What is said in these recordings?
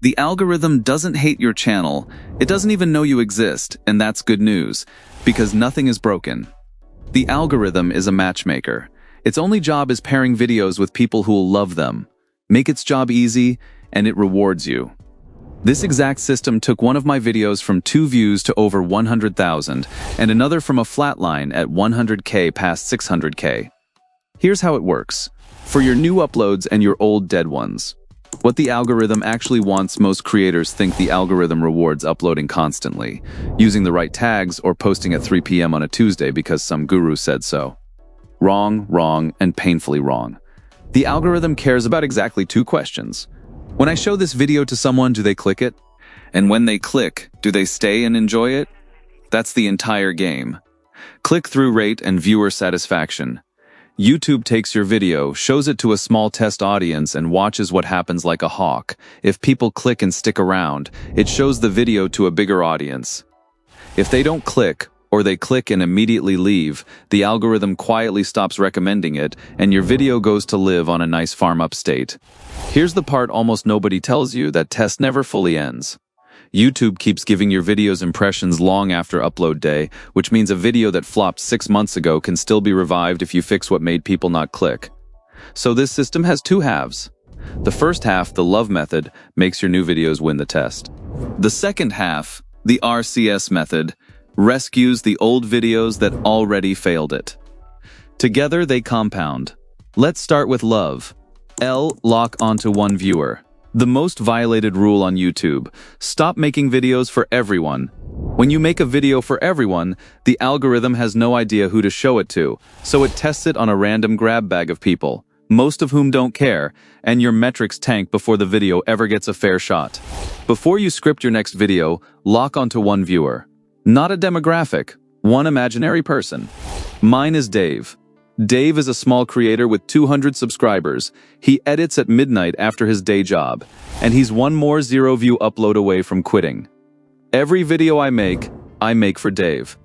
The algorithm doesn't hate your channel, it doesn't even know you exist, and that's good news, because nothing is broken. The algorithm is a matchmaker. Its only job is pairing videos with people who'll love them. Make its job easy, and it rewards you. This exact system took one of my videos from 2 views to over 100,000, and another from a flat line at 100K past 600K. Here's how it works. For your new uploads and your old dead ones. What the algorithm actually wants, most creators think the algorithm rewards uploading constantly, using the right tags or posting at 3 p.m. on a Tuesday because some guru said so. Wrong, wrong, and painfully wrong. The algorithm cares about exactly 2 questions. When I show this video to someone, do they click it? And when they click, do they stay and enjoy it? That's the entire game. Click-through rate and viewer satisfaction. YouTube takes your video, shows it to a small test audience, and watches what happens like a hawk. If people click and stick around, it shows the video to a bigger audience. If they don't click, or they click and immediately leave, the algorithm quietly stops recommending it, and your video goes to live on a nice farm upstate. Here's the part almost nobody tells you: that test never fully ends. YouTube keeps giving your videos impressions long after upload day, which means a video that flopped 6 months ago can still be revived if you fix what made people not click. So this system has 2 halves. The first half, the love method, makes your new videos win the test. The second half, the RCS method, rescues the old videos that already failed it. Together they compound. Let's start with love. L, lock onto one viewer. The most violated rule on YouTube: stop making videos for everyone. When you make a video for everyone, the algorithm has no idea who to show it to, so it tests it on a random grab bag of people, most of whom don't care, and your metrics tank before the video ever gets a fair shot. Before you script your next video, lock onto one viewer. Not a demographic, one imaginary person. Mine is Dave. Dave is a small creator with 200 subscribers. He edits at midnight after his day job, and he's one more 0-view upload away from quitting. Every video I make for Dave.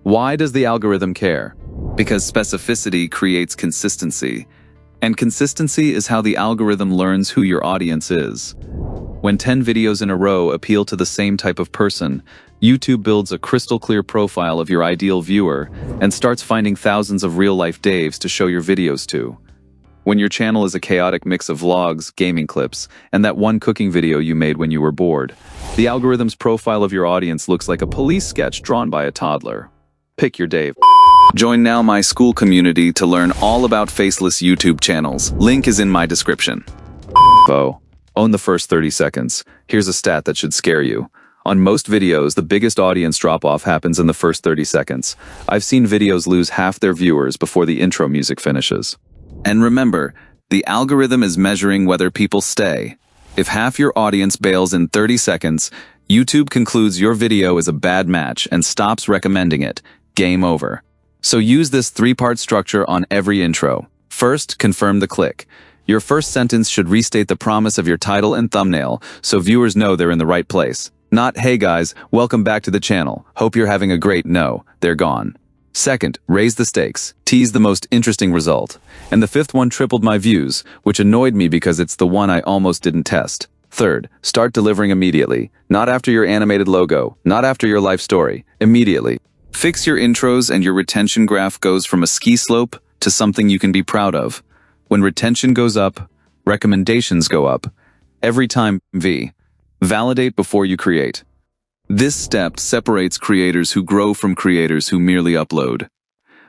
Why does the algorithm care? Because specificity creates consistency, and consistency is how the algorithm learns who your audience is. When 10 videos in a row appeal to the same type of person, YouTube builds a crystal-clear profile of your ideal viewer and starts finding thousands of real-life Daves to show your videos to. When your channel is a chaotic mix of vlogs, gaming clips, and that one cooking video you made when you were bored, the algorithm's profile of your audience looks like a police sketch drawn by a toddler. Pick your Dave. Join now my school community to learn all about faceless YouTube channels. Link is in my description. Own the first 30 seconds. Here's a stat that should scare you. On most videos, the biggest audience drop-off happens in the first 30 seconds. I've seen videos lose half their viewers before the intro music finishes. And remember, the algorithm is measuring whether people stay. If half your audience bails in 30 seconds, YouTube concludes your video is a bad match and stops recommending it. Game over. So use this 3-part structure on every intro. First, confirm the click. Your first sentence should restate the promise of your title and thumbnail, so viewers know they're in the right place. Not, "Hey guys, welcome back to the channel. Hope you're having a great..." No, they're gone. Second, raise the stakes. Tease the most interesting result. And the 5th one tripled my views, which annoyed me because it's the one I almost didn't test. Third, start delivering immediately. Not after your animated logo, not after your life story. Immediately. Fix your intros and your retention graph goes from a ski slope to something you can be proud of. When retention goes up, recommendations go up. Every time. Validate before you create. This step separates creators who grow from creators who merely upload.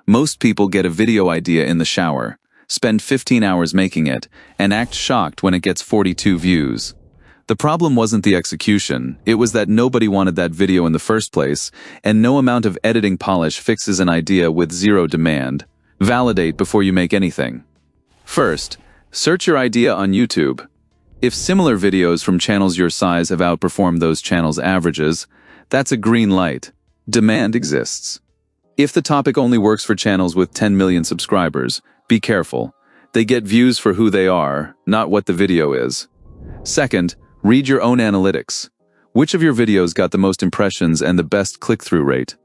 Most people get a video idea in the shower, spend 15 hours making it, and act shocked when it gets 42 views. The problem wasn't the execution, it was that nobody wanted that video in the first place, and no amount of editing polish fixes an idea with 0 demand. Validate before you make anything. First, search your idea on YouTube. If similar videos from channels your size have outperformed those channels' averages, that's a green light. Demand exists. If the topic only works for channels with 10 million subscribers, be careful. They get views for who they are, not what the video is. Second, read your own analytics. Which of your videos got the most impressions and the best click-through rate?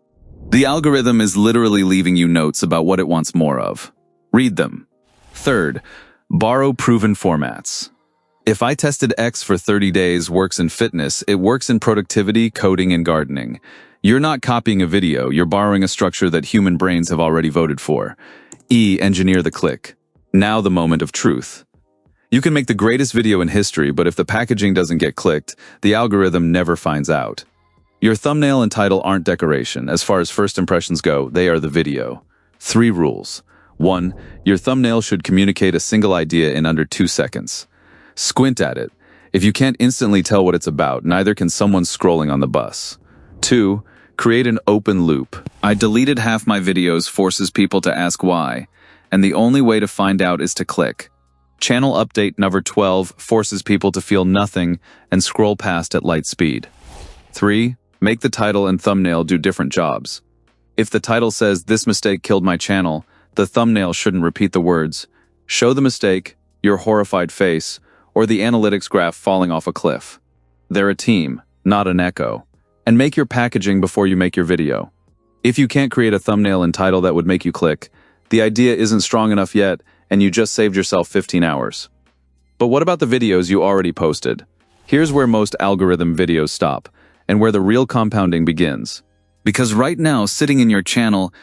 The algorithm is literally leaving you notes about what it wants more of. Read them. Third, borrow proven formats. If I tested X for 30 days works in fitness, it works in productivity, coding, and gardening. You're not copying a video, you're borrowing a structure that human brains have already voted for. E. Engineer the click. Now the moment of truth. You can make the greatest video in history, but if the packaging doesn't get clicked, the algorithm never finds out. Your thumbnail and title aren't decoration. As far as first impressions go, they are the video. 3 rules. 1. Your thumbnail should communicate a single idea in under 2 seconds. Squint at it. If you can't instantly tell what it's about, neither can someone scrolling on the bus. 2. Create an open loop. I deleted half my videos forces people to ask why, and the only way to find out is to click. Channel update number 12 forces people to feel nothing and scroll past at light speed. 3. Make the title and thumbnail do different jobs. If the title says, "This mistake killed my channel," the thumbnail shouldn't repeat the words, "Show the mistake," "Your horrified face," or the analytics graph falling off a cliff. They're a team, not an echo. And make your packaging before you make your video. If you can't create a thumbnail and title that would make you click, the idea isn't strong enough yet, and you just saved yourself 15 hours. But what about the videos you already posted? Here's where most algorithm videos stop, and where the real compounding begins. Because right now, sitting in your channel,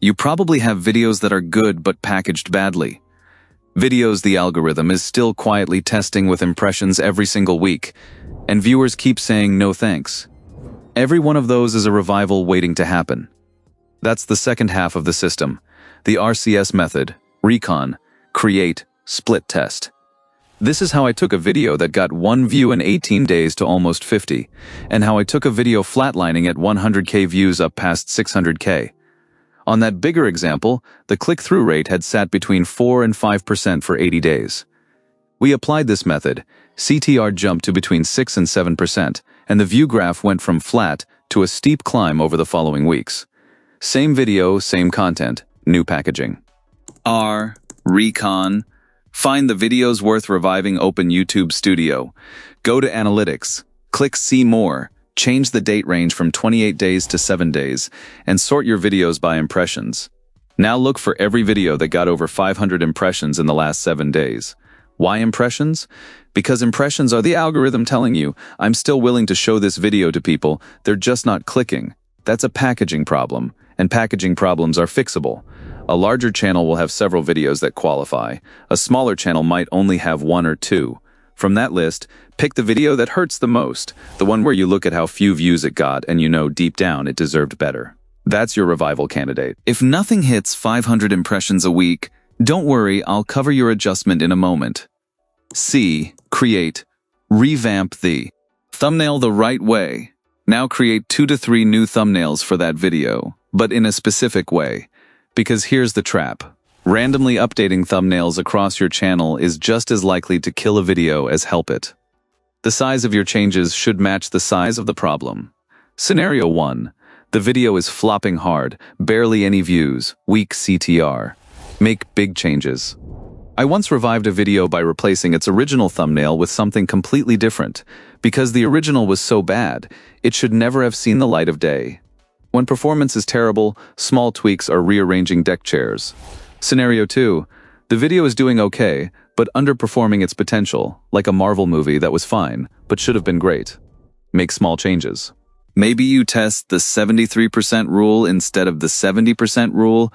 you probably have videos that are good but packaged badly. Videos the algorithm is still quietly testing with impressions every single week, and viewers keep saying no thanks. Every one of those is a revival waiting to happen. That's the second half of the system, the RCS method, recon, create, split test. This is how I took a video that got 1 view in 18 days to almost 50, and how I took a video flatlining at 100K views up past 600K. On that bigger example, the click-through rate had sat between 4 and 5% for 80 days. We applied this method, CTR jumped to between 6 and 7%, and the view graph went from flat to a steep climb over the following weeks. Same video, same content, new packaging. R, recon. Find the videos worth reviving, open YouTube Studio. Go to Analytics, click See More, change the date range from 28 days to 7 days, and sort your videos by impressions. Now look for every video that got over 500 impressions in the last 7 days. Why impressions? Because impressions are the algorithm telling you, I'm still willing to show this video to people, they're just not clicking. That's a packaging problem, and packaging problems are fixable. A larger channel will have several videos that qualify. A smaller channel might only have 1 or 2. From that list, pick the video that hurts the most, the one where you look at how few views it got and you know deep down it deserved better. That's your revival candidate. If nothing hits 500 impressions a week, don't worry, I'll cover your adjustment in a moment. C. Create. Revamp the thumbnail the right way. Now create 2 to 3 new thumbnails for that video, but in a specific way. Because here's the trap. Randomly updating thumbnails across your channel is just as likely to kill a video as help it. The size of your changes should match the size of the problem. Scenario 1. The video is flopping hard, barely any views, weak CTR. Make big changes. I once revived a video by replacing its original thumbnail with something completely different. Because the original was so bad, it should never have seen the light of day. When performance is terrible, small tweaks are rearranging deck chairs. Scenario 2. The video is doing okay, but underperforming its potential, like a Marvel movie that was fine, but should have been great. Make small changes. Maybe you test the 73% rule instead of the 70% rule,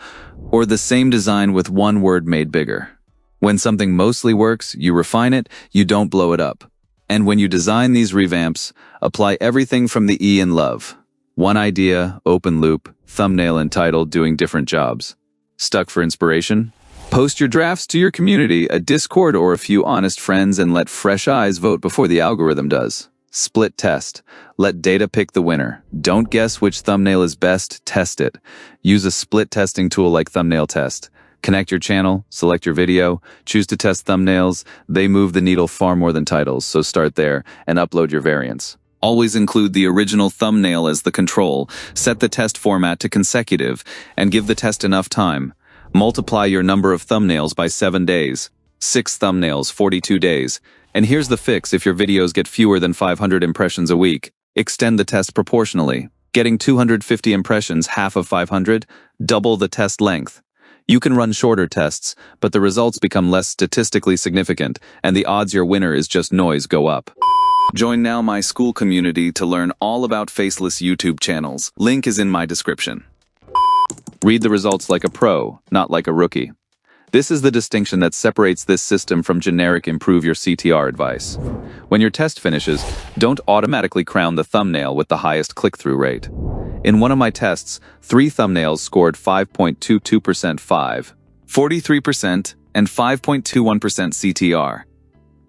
or the same design with one word made bigger. When something mostly works, you refine it, you don't blow it up. And when you design these revamps, apply everything from the E in love. One idea, open loop, thumbnail and title doing different jobs. Stuck for inspiration? Post your drafts to your community, a Discord or a few honest friends, and let fresh eyes vote before the algorithm does. Split test. Let data pick the winner. Don't guess which thumbnail is best, test it. Use a split testing tool like Thumbnail Test. Connect your channel, select your video, choose to test thumbnails. They move the needle far more than titles, so start there and upload your variants. Always include the original thumbnail as the control, set the test format to consecutive, and give the test enough time. Multiply your number of thumbnails by 7 days. 6 thumbnails, 42 days. And here's the fix if your videos get fewer than 500 impressions a week. Extend the test proportionally. Getting 250 impressions, half of 500, double the test length. You can run shorter tests, but the results become less statistically significant, and the odds your winner is just noise go up. Join now my school community to learn all about faceless YouTube channels. Link is in my description. Read the results like a pro, not like a rookie. This is the distinction that separates this system from generic improve your CTR advice. When your test finishes, don't automatically crown the thumbnail with the highest click-through rate. In one of my tests, 3 thumbnails scored 5.22%, 43%, and 5.21% CTR.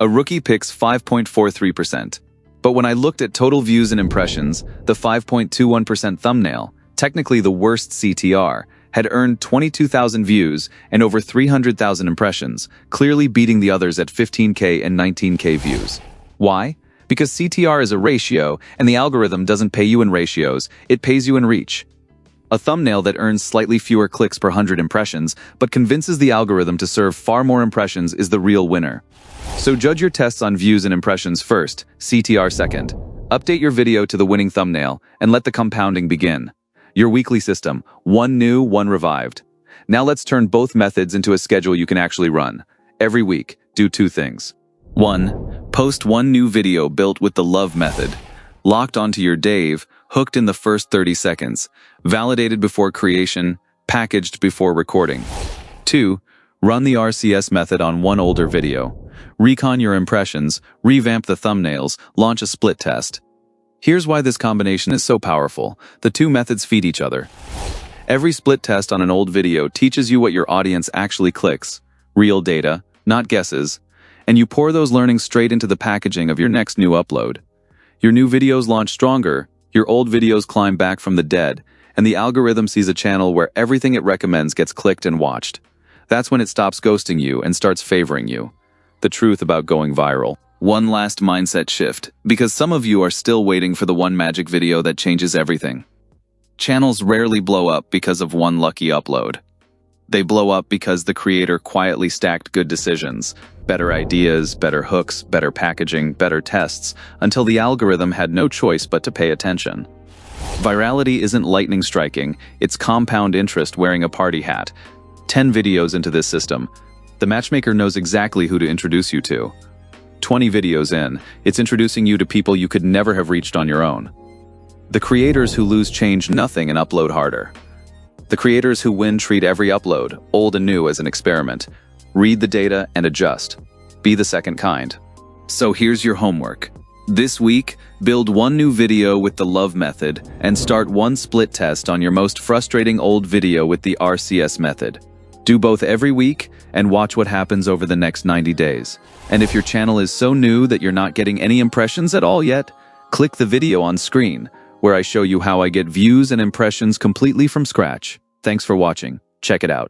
A rookie picks 5.43%. But when I looked at total views and impressions, the 5.21% thumbnail, technically the worst CTR, had earned 22,000 views and over 300,000 impressions, clearly beating the others at 15K and 19K views. Why? Because CTR is a ratio, and the algorithm doesn't pay you in ratios, it pays you in reach. A thumbnail that earns slightly fewer clicks per 100 impressions, but convinces the algorithm to serve far more impressions is the real winner. So judge your tests on views and impressions first, CTR second. Update your video to the winning thumbnail, and let the compounding begin. Your weekly system, one new, one revived. Now let's turn both methods into a schedule you can actually run. Every week, do 2 things. 1. Post 1 new video built with the love method. Locked onto your Dave, hooked in the first 30 seconds. Validated before creation, packaged before recording. 2. Run the RCS method on 1 older video. Recon your impressions, revamp the thumbnails, launch a split test. Here's why this combination is so powerful. The 2 methods feed each other. Every split test on an old video teaches you what your audience actually clicks. Real data, not guesses. And you pour those learnings straight into the packaging of your next new upload. Your new videos launch stronger, your old videos climb back from the dead, and the algorithm sees a channel where everything it recommends gets clicked and watched. That's when it stops ghosting you and starts favoring you. The truth about going viral. One last mindset shift, because some of you are still waiting for the one magic video that changes everything. Channels rarely blow up because of one lucky upload. They blow up because the creator quietly stacked good decisions, better ideas, better hooks, better packaging, better tests, until the algorithm had no choice but to pay attention. Virality isn't lightning striking, it's compound interest wearing a party hat. 10 videos into this system, the matchmaker knows exactly who to introduce you to. 20 videos in, it's introducing you to people you could never have reached on your own. The creators who lose change nothing and upload harder. The creators who win treat every upload, old and new, as an experiment. Read the data and adjust. Be the second kind. So here's your homework. This week, build 1 new video with the love method and start 1 split test on your most frustrating old video with the RCS method. Do both every week and watch what happens over the next 90 days. And if your channel is so new that you're not getting any impressions at all yet, click the video on screen, where I show you how I get views and impressions completely from scratch. Thanks for watching. Check it out.